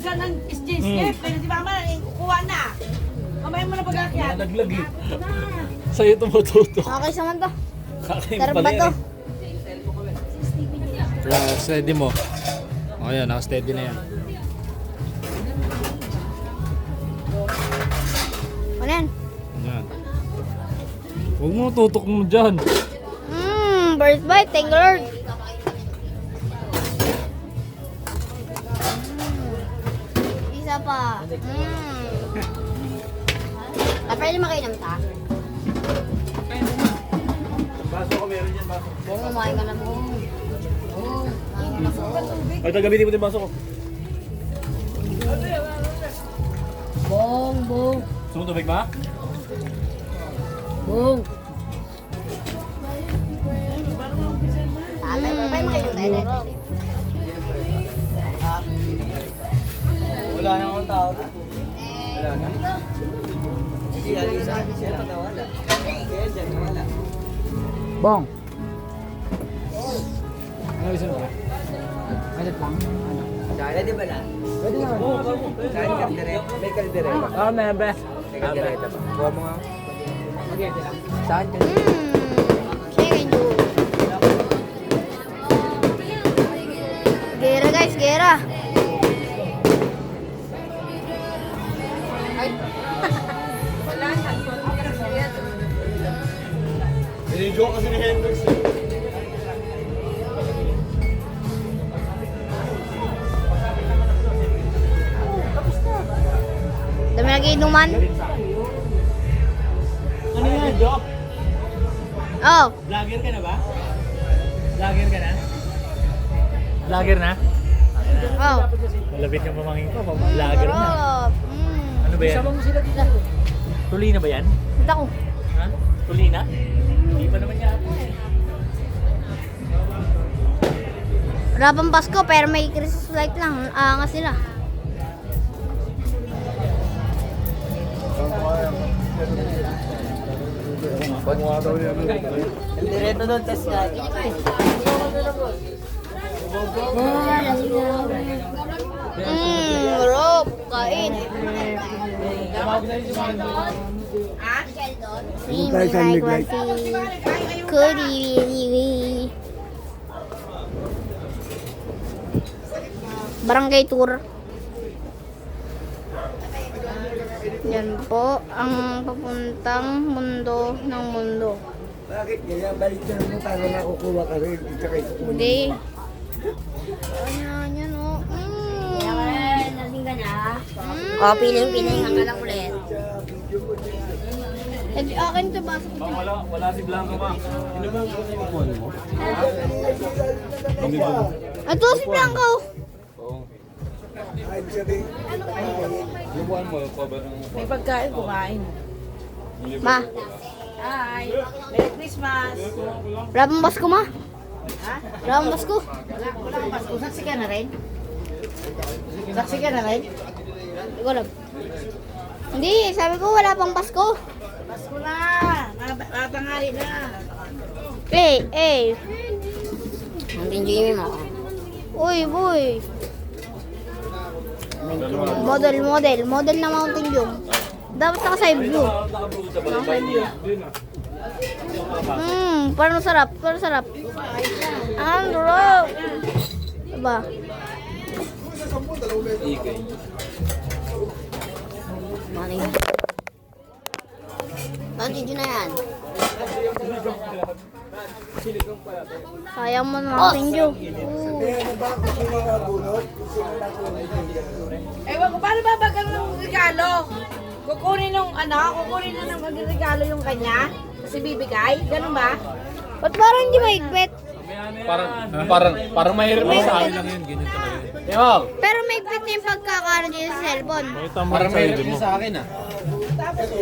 siya ng skip. Pero si mama, kuha na. Kamay mo na pag-akyat. Naglag eh. Sa'yo tumututo. Okay naman to. Kakain Sarap pala ba to? yan eh. Kaya steady mo. O yan, naka-steady na yan. Ano yan? Yan. Huwag mo tutok mo dyan. First bite. Thank you, Lord. Isa pa. Pwede makainom ta? Baso ko meron dyan, baso. Oo, kumain ka na po. Oo, kumain ka na po. Ay, tagabitin mo din baso ko. Bong, bong, Gusto mo tubig ba? bong. Tatay, pwede makainom tayo dito. Wala na akong tao. Wala na. Si Alisa, siya nakawala. Kaya dyan, wala. Bong, Ano gusto mo? alit lang. Ano? Dala di ba na? Pwede naman. Saan kaldereta? May kaldereta. Ah, mebe. May kaldereta ba? Kuha mo nga. Saan ka? Chicken juice. Gera guys, gera. Sinidyo kasi ni Hendrix eh. Dami lagi inuman. Ano yan, Jo? Oh, Vlogger ka na ba? Vlogger ka na? Vlogger na? oh. Malapit yung pamangin ko, vlogger na. Sarap. Ano ba yan? Sama mo sila dito. Tuli na ba yan? Ito ko. Ha? Tuli na? Hindi pa naman yan. Wala pang Pasko pero may Christmas light lang. Angas sila. Kaldereta doon, test ka. Sarap. Kain. Barangay tour. Yan po ang papuntang mundo ng mundo. Bakit kaya balik na mo para makukuha ka rin? Hindi. Ayan, yan o. Lasing ka na. O, piling-piling ka lang ulit. Akin ito ba? Wala si Blanco ba? Ito si Blanco. Lubuan mo, cover ng... May pagkain, kumain. Ma, Hi. Merry Christmas. wala pang Pasko ma. Ha? Wala pang Pasko. Wala kang Pasko. Saksi ka na rin? Saksi ka na rin? Hindi ko alam. Hindi, sabi ko wala pang Pasko. Pasko na. Matanghali na. Eh. Mountain Dew mo. Uy, boy. Model na Mountain Dew. Dapat naka-side blue. Naka-side blue. Parang sarap. Ang sarap. Diba? Mountain Dew na yan. Sayang mo na Mountain Dew. Ewan ko, paano ba bagang ng regalo? Kukunin na ng regalo yung kanya? Kasi bibigay? Ganun ba? Ba't parang hindi maigpit? Parang mahirap yung sa akin lang yun, ganyan talaga yun. Ewan! Pero maigpit na yung pagkakaroon niya sa cellphone. Parang mahirap yung sa akin ah.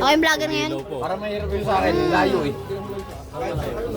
Ako yung vlogger ngayon. Parang mahirap yung sa akin, layo eh.